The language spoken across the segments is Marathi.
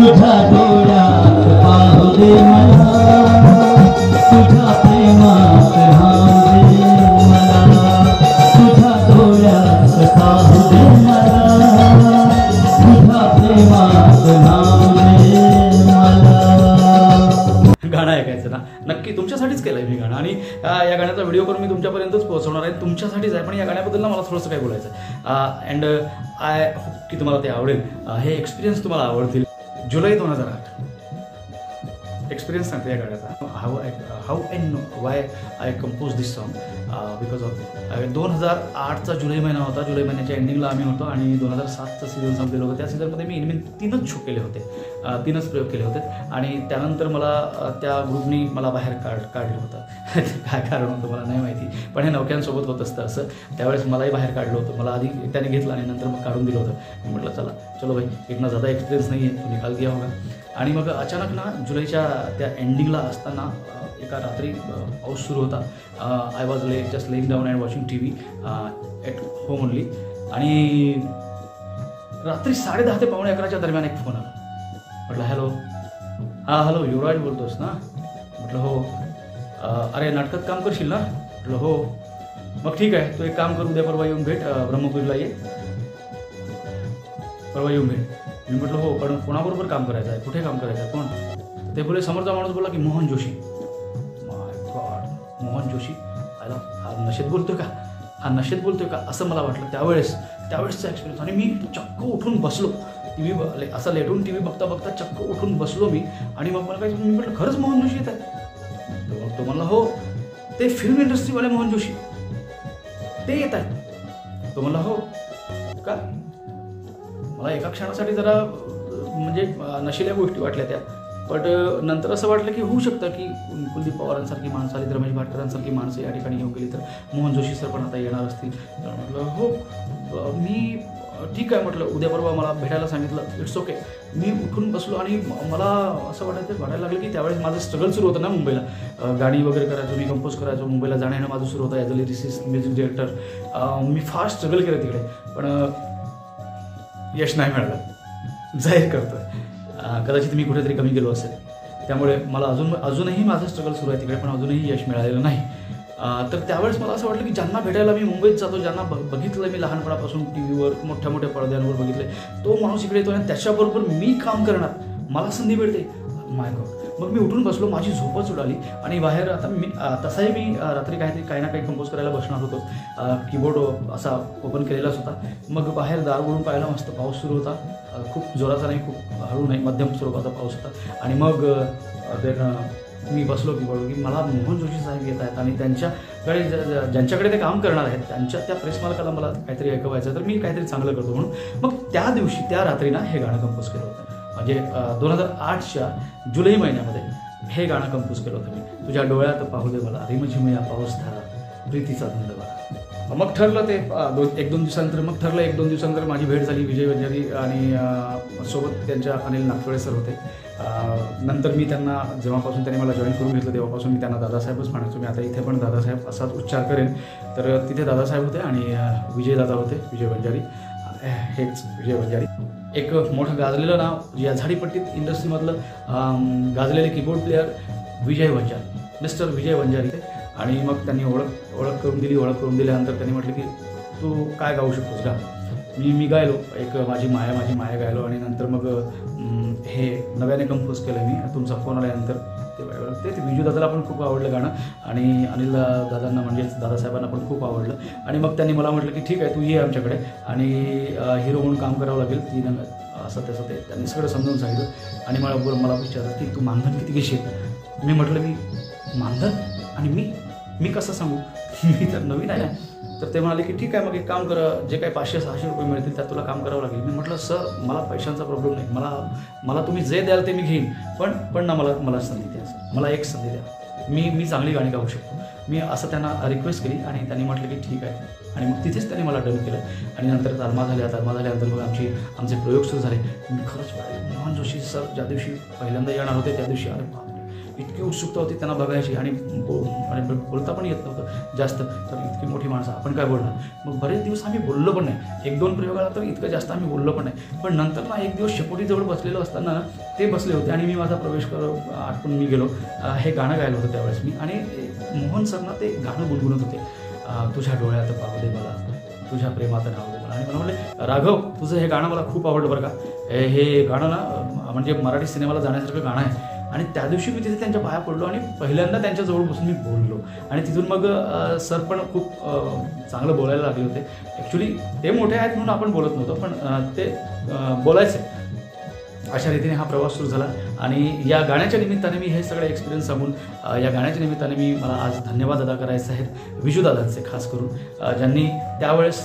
तुझ्या डोळ्यात पाहू दे मला, तुझ्या प्रेमात राहू दे मला, तुझ्या डोळ्यात पाहू दे मला, तुझ्या प्रेमात राहू दे मला. गाणं ऐकायचं ना, नक्की तुमच्यासाठीच केलंय मी गाणं. आणि या गाण्याचा व्हिडिओ करून मी तुमच्यापर्यंतच पोहोचवणार आहे, तुमच्यासाठीच आहे. पण या गाण्याबद्दल ना मला थोडंसं काय बोलायचं आहे. अँड आय होप की तुम्हाला ते आवडेल. हे एक्सपिरियन्स तुम्हाला आवडतील. जुलै 2008 एक्सपिरियन्स सांगते या गाण्याचा. How I know why I compose this song, because of 2008चा जुलै महिना होता. जुलै महिन्याच्या एंडिंगला आम्ही होतो आणि 2007चं सीझन संपलेलं होतं. त्या सीझनमध्ये मी इनमीन 3च शो केले होते, 3च प्रयोग केले होते. आणि त्यानंतर मला त्या ग्रुपनी मला बाहेर काढलं होतं. काय कारण होतं मला नाही माहिती, पण हे नौक्यांसोबत होत असतं असं. त्यावेळेस मलाही बाहेर काढलं होतं. मला आधी त्याने घेतलं आणि नंतर मग काढून दिलं होतं. मी म्हटलं चलो भाई, इतना ज़्यादा एक्सपिरियन्स नाही आहे, तो निकाल दिया होगा. आणि मग अचानक ना जुलैच्या त्या एंडिंगला असताना एका रात्री पाऊस सुरू होता. I was just laying down and watching TV at home only. आणि रात्री 10:30 ते 11:15 दरम्यान एक फोन आला. म्हटलं हॅलो, हां हॅलो युवराज बोलतोस ना? म्हटलं हो. अरे नाटकात काम करशील ना? म्हटलं हो. मग ठीक आहे, तू एक काम कर, उद्या परवा येऊन भेट, ब्रह्मपुरीला ये, परवा येऊन भेट. मी म्हटलं हो, पण कोणाबरोबर काम करायचं आहे, कुठे काम करायचं आहे, कोण? ते बोले, समोरचा माणूस बोला की मोहन जोशी. माय गॉड, मोहन जोशी, आयला हा नशेत बोलतोय का, हा नशेत बोलतोय का, असं मला वाटलं त्यावेळेसचा एक्सपिरियन्स. आणि मी चक्क उठून बसलो. TV असं लेटून TV बघता बघता चक्क उठून बसलो मी. आणि मग मला काय, मी म्हटलं खरंच मोहन जोशी येत आहे? तो म्हणला हो, ते फिल्म इंडस्ट्रीवाले मोहन जोशी ते येत आहेत. तो म्हणला हो का? मला एका क्षणासाठी जरा म्हणजे नशिल्या गोष्टी वाटल्या त्या. बट नंतर असं वाटलं की होऊ शकतं की कुलदीप पवारांसारखी माणसं आली, रमेश भाटकरांसारखी माणसं या ठिकाणी येऊन गेली तर मोहन जोशी सर पण आता येणार असतील. तर म्हटलं हो, मी ठीक आहे म्हटलं, उद्या परवा मला भेटायला सांगितलं, इट्स ओके. मी उठून बसलो आणि मला असं वाटायला लागलं की त्यावेळेस माझं स्ट्रगल सुरू होतं ना मुंबईला. गाणी वगैरे करायचो, मी कंपोज करायचो, मुंबईला जाणं येणं माझं सुरू होतं as a lyricist, music director. मी फार स्ट्रगल केलं तिकडे, पण यश नाही मिळालं, जाहीर करतो. कदाचित मी कुठेतरी कमी गेलो असेल, त्यामुळे मला अजूनही माझं स्ट्रगल सुरू आहे तिकडे, पण अजूनही यश मिळालेलं नाही. तर त्यावेळेस मला असं वाटलं की ज्यांना भेटायला मी मुंबईत जातो, ज्यांना बघितलं मी लहानपणापासून TVवर मोठ्या पडद्यांवर बघितले, तो माणूस इकडे येतो आणि त्याच्याबरोबर मी काम करणार, मला संधी मिळते. माय गॉड. मग मी उठून बसलो, माझी झोपच उडाली आणि बाहेर आता तसाही मी रात्री काही ना काही कंपोज करायला बसणार होतो. कीबोर्ड असा ओपन केलेलाच होता. मग बाहेर दार उघडून पाहिला, मस्त पाऊस सुरू होता. खूप जोराचा नाही, खूप हळू नाही, मध्यम स्वरूपाचा पाऊस होता. आणि मग मी बसलो कीबोर्ड की मला मोहन जोशी साहेब येत आहेत आणि त्यांच्याकडे ज्यांच्याकडे ते काम करणार आहेत त्यांच्या त्या प्रेस मालकाला मला काहीतरी ऐकवायचं, तर मी काहीतरी चांगलं करतो म्हणून मग त्या दिवशी त्या रात्रीना हे गाणं कंपोज केलं होतं. म्हणजे 2008च्या जुलै महिन्यामध्ये हे गाणं कंपोज केलं होतं मी. तुझ्या डोळ्यात पाहू दे मला, रिमझिम या पाऊस धारा, प्रीतीचा धंदवारा. मग ठरलं ते 1-2 दिवसानंतर, मग ठरलं 1-2 दिवसानंतर माझी भेट झाली विजय वंजारी आणि सोबत त्यांच्या अनिल नागपुळे सर होते. नंतर मी त्यांना, जेव्हापासून त्यांनी मला जॉईन करून घेतलं तेव्हापासून मी त्यांना दादासाहेबच म्हणायचो. मी आता इथे पण दादासाहेब असाच उच्चार करेन. तर तिथे दादासाहेब होते आणि विजय दादा होते, विजय वंजारी, हेच विजय वंजारी. एक मोठं गाजलेलं नाव या झाडीपट्टीत इंडस्ट्रीमधलं गाजलेले कीबोर्ड प्लेअर विजय वंजारी, मिस्टर विजय वंजारी. आणि मग त्यांनी ओळख करून दिल्यानंतर त्यांनी म्हटलं की तू काय गाऊ शकतोस गा. मी गायलो, एक माझी माया गायलो. आणि नंतर मग हे नव्याने कंपोज केलं मी. तुमचा फोन आल्यानंतर ते विजू दादाला पण खूप आवडलं गाणं आणि अनिल दादांना म्हणजेच दादासाहेबांना पण खूप आवडलं. आणि मग त्यांनी मला म्हटलं की ठीक आहे, तू ये आमच्याकडे आणि हिरो म्हणून काम करावं लागेल. असं तसं ते त्यांनी सगळं समजून सांगितलं. आणि मला विचारलं की तू मानधन किती घेशील. मी म्हटलं मी मानधन आणि मी कसं सांगू, मी तर नवीन आहे. तर ते म्हणाले की ठीक आहे, मग एक काम कर, जे काही 500-600 रुपये मिळतील त्यात तुला काम करावं लागेल. मी म्हटलं सर मला पैशांचा प्रॉब्लेम नाही, मला तुम्ही जे द्याल ते मी घेईन, पण ना मला संधी द्या सर, मला एक संधी द्या, मी चांगली गाणी गाऊ शकतो. मी असं त्यांना रिक्वेस्ट केली आणि त्यांनी म्हटलं की ठीक आहे. आणि मग तिथेच त्यांनी मला डन केलं. आणि नंतर तालमा झाल्यानंतर मग आमचे प्रयोग सुरू झाले. मी खरंच मोहन जोशी सर ज्या दिवशी पहिल्यांदा येणार होते त्या दिवशी, अरे बापरे, इतकी उत्सुकता होती त्यांना बघायची आणि बोलता पण येत नव्हतं जास्त, तर इतकी मोठी माणसं आपण काय बोलणार. मग बरेच दिवस आम्ही बोललो पण नाही, 1-2 प्रयोगाला तर इतकं जास्त आम्ही बोललो पण नाही. पण नंतर ना एक दिवस शेकोटीजवळ बसलेलो असताना ते बसले होते आणि मी माझा प्रवेश आटपून मी गेलो. हे गाणं गायलं होतं त्यावेळेस मी, आणि मोहन सरना ते गाणं गुणगुणत होते, तुझ्या डोळ्यात पाहू दे मला, तुझ्या प्रेमात नाव दे मला. आणि मला म्हणले, राघव तुझं हे गाणं मला खूप आवडलं बरं का, हे गाणं ना म्हणजे मराठी सिनेमाला जाण्यासारखं गाणं आहे. आणि त्या दिवशी मी तिथे त्यांच्या पाया पडलो आणि पहिल्यांदा त्यांच्याजवळ बसून मी बोललो. आणि तिथून मग सर पण खूप चांगलं बोलायला लागले होते. ॲक्च्युली ते मोठे आहेत म्हणून आपण बोलत नव्हतो, पण ते बोलायचे. अशा रीतीने हा प्रवास सुरू झाला. आणि या गाण्याच्या निमित्ताने मी हे सगळे एक्सपिरियन्स सांगून, या गाण्याच्या निमित्ताने मी मला आज धन्यवाद अदा करायचे आहेत विजूदादांचे, खास करून ज्यांनी त्यावेळेस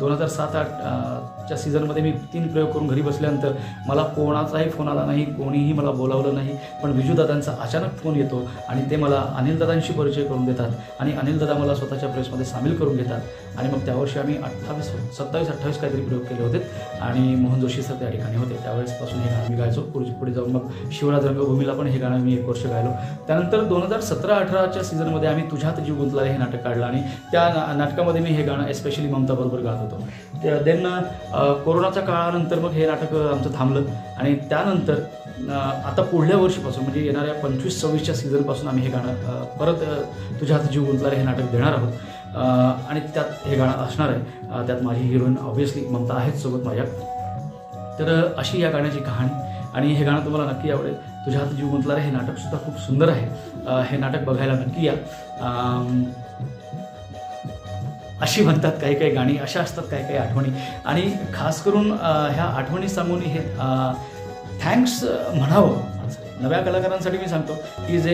2007-08च्या सीझनमध्ये मी 3 प्रयोग करून घरी बसल्यानंतर मला कोणाचाही फोन आला नाही, कोणीही मला बोलावलं नाही, पण विजूदादांचा अचानक फोन येतो आणि ते मला अनिलदादांशी परिचय करून देतात आणि अनिलदादा मला स्वतःच्या प्रेसमध्ये सामील करून घेतात. आणि मग त्यावर्षी आम्ही 27-28 काहीतरी प्रयोग केले होते आणि मोहन जोशी सर त्या ठिकाणी होते. त्यावेळेसपासून हे गाणं मी गायचो. पुढे जाऊन मग शिवराज रंगभूमीला पण हे गाणं मी 1 वर्ष गायलो. त्यानंतर 2017-18च्या सीझनमध्ये आम्ही तुझ्यात जीव गुंतला हे नाटक काढलं आणि त्या नाटकामध्ये मी हे गाणं एस्पेशली ममताबरोबर गात होतो. देन कोरोनाच्या काळानंतर मग हे नाटक आमचं थांबलं आणि त्यानंतर आता पुढल्या वर्षीपासून म्हणजे येणाऱ्या 25-26च्या सीझनपासून आम्ही हे गाणं परत तुझ्यात जीव गुंतला हे नाटक देणार आहोत. आणि त्यात हे गाणं असणार आहे. त्यात माझी हिरोईन ऑब्व्हियसली ममता आहेच सोबत माझ्या. तर अशी या गाण्याची कहाणी, आणि हे गाणं तुम्हाला नक्की आवडेल. तुझ्या हात जीव गुंतला रे हे नाटकसुद्धा खूप सुंदर आहे. हे नाटक बघायला नक्की या. अशी म्हणतात काही काही गाणी, अशा असतात काही काही आठवणी, आणि खास करून ह्या आठवणी सांगून हे थँक्स म्हणावं. नव्या कलाकारांसाठी मी सांगतो की जे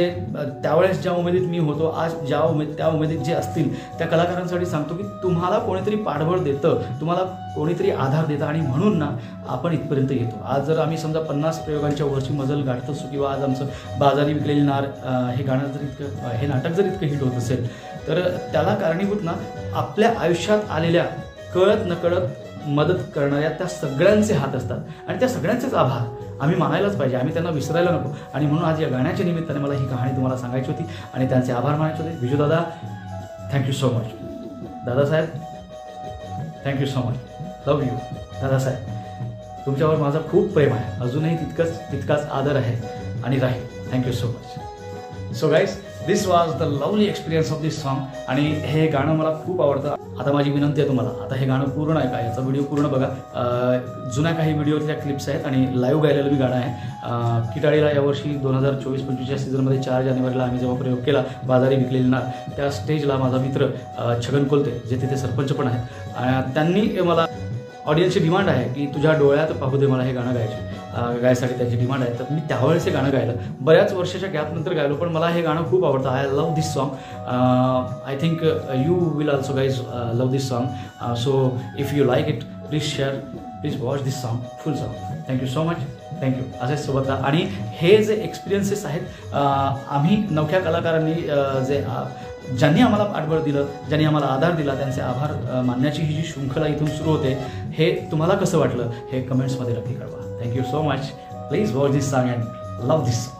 त्यावेळेस ज्या उमेदीत मी होतो, आज त्या उमेदीत जे असतील त्या कलाकारांसाठी सांगतो की तुम्हाला कोणीतरी पाठबळ देतं, तुम्हाला कोणीतरी आधार देतं, आणि म्हणून ना आपण इथपर्यंत येतो. आज जर आम्ही समजा 50 प्रयोगांच्या वरची मजल गाठत असू, किंवा आज आमचं बाजारी विकलेली नार हे गाणं जर इतकं, हे नाटक जर इतकं हिट होत असेल, तर त्याला कारणीभूत ना आपल्या आयुष्यात आलेल्या कळत नकळत मदत करणाऱ्या त्या सगळ्यांचे हात असतात, आणि त्या सगळ्यांचेच आभार आम्ही मानायलाच पाहिजे, आम्ही त्यांना विसरायला नको. आणि म्हणून आज या गाण्याच्या निमित्ताने मला ही कहाणी तुम्हाला सांगायची होती आणि त्यांचे आभार मानायचे होते. विजू दादा, thank you so much. Dadasaheb, thank you so much. Love you Dadasaheb. तुमच्यावर माझं खूप प्रेम आहे, अजूनही तितकाच आदर आहे आणि राहील. Thank you so much. So guys, this was the lovely experience of this song. आणि हे गाणं मला खूप आवडतं. आता माझी विनंती आहे तुम्हाला, आता हे गाणं पूर्ण आहे का, याचा व्हिडिओ पूर्ण बघा. जुन्या काही व्हिडिओतल्या क्लिप्स आहेत आणि लाईव्ह गायलेलं बी गाणं आहे. किटाळीला यावर्षी 2024-25च्या सीझनमध्ये 4 जानेवारीला आम्ही जेव्हा प्रयोग केला बाजारी विकलेली नार, त्या स्टेजला माझा मित्र छगन कोलते, जे तिथे सरपंच पण आहेत, त्यांनी मला, ऑडियन्सची डिमांड आहे की तुझ्या डोळ्यात पाहू दे मला हे गाणं गायसाठी त्यांची डिमांड आहे. तर मी त्यावेळेस हे गाणं गायलं. बऱ्याच वर्षाच्या गॅपनंतर गायलो, पण मला हे गाणं खूप आवडतं. I love this song. I think you will also guys love this song. So if you like it, please share, please watch this song, full song. Thank you so much. Thank you. असेच सोबत राहा. आणि हे जे एक्सपिरियन्सेस आहेत, आम्ही नवख्या कलाकारांनी ज्यांनी आम्हाला पाठबळ दिलं, ज्यांनी आम्हाला आधार दिला, त्यांचे आभार मानण्याची ही जी शृंखला इथून सुरू होते, हे तुम्हाला कसं वाटलं हे कमेंट्समध्ये नक्की कळवा. Thank you so much. Please watch this song and love this song.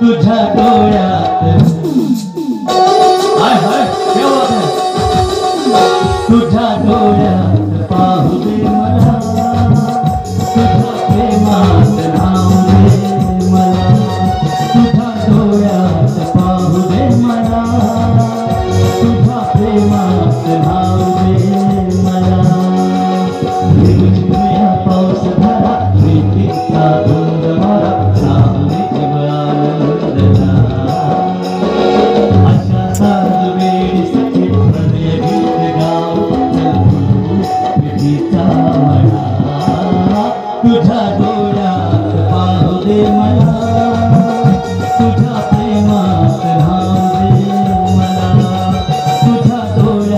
तुझ्या डोळ्यात, तुझ्या डोळ्यात पाहू दे मला, तुझ्या प्रेमात नाव दे मला, तुझ्या डोळ्यात पाहू दे मला, तुझ्या प्रेमात नाव दे मला. झिमझिम्या पाऊस धरा, प्रीतीचा धुंद मारा, सावली जीव आनंदला. अशा साज वेळी सखी हृदय गीत गाव, प्रीतीचा म्हणा, तुझ्या डोळ्यात पाहू दे मला, तुझ्या प्रेमात नाव दे मला, तुझ्या डोळ्यात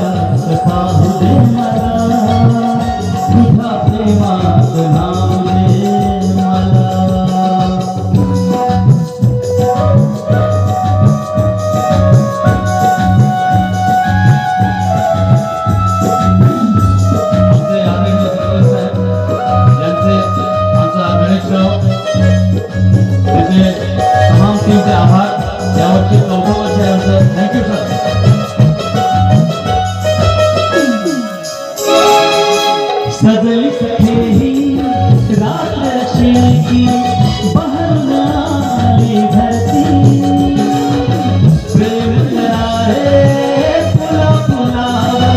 तुमचे आभार. यावर्षी 4थं वर्ष आहे आमचं. Thank you sir. सजली सखी रात की बहर आली धरती प्रेम करारे पुला पुलावर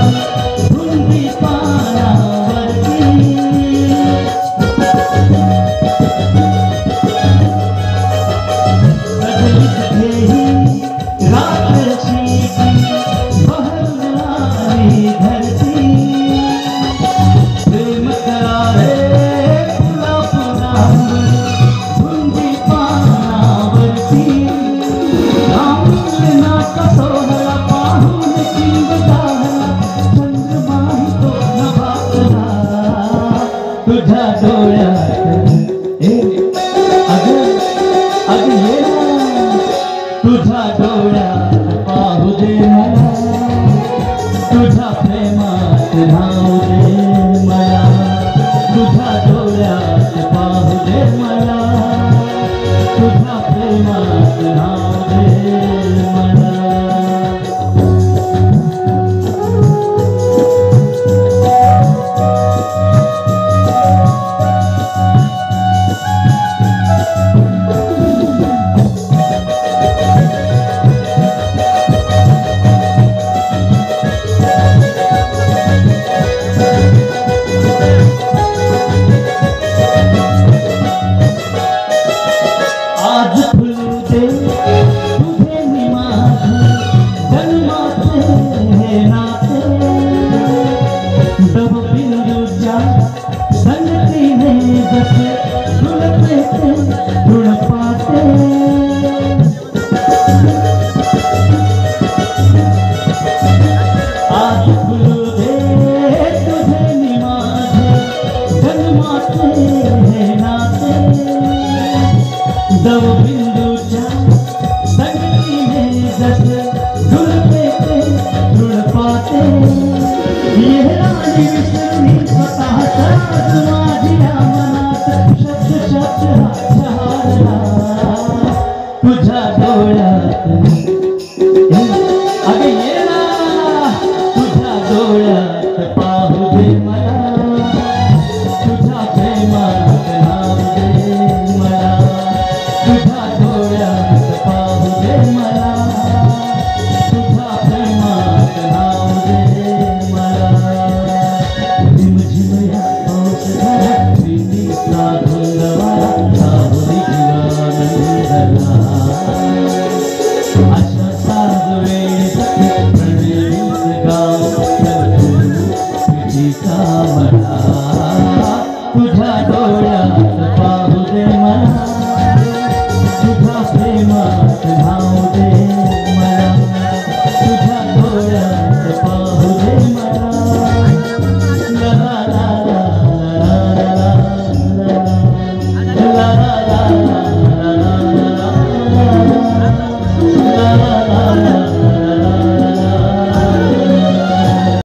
धुंदी पानावरती सजली सखी रात की बहर आली धरती प्रेम करारे पुला पुलावर धुंदी पानावरती रामलीलाचा सोहळा पाहून चिंब झाला चंद्रमाही तो नभासला तुझ्या डोळ्यात अग ये तुझ्या डोळ्यात पाहू दे मला तुझ्या प्रेमात राहू दे मला तुझ्या डोळ्यात पाहू दे मला तुझ्या प्रेमात राहू दे मला आज फुलू दे तुझे निमाझे जन्माचे हे नाते दब बिंदूच्या संगतीने जसे जुळते ते जुळ पाते आज फुलू दे तुझे निमाझे जन्माचे हे नाते दब बिंदू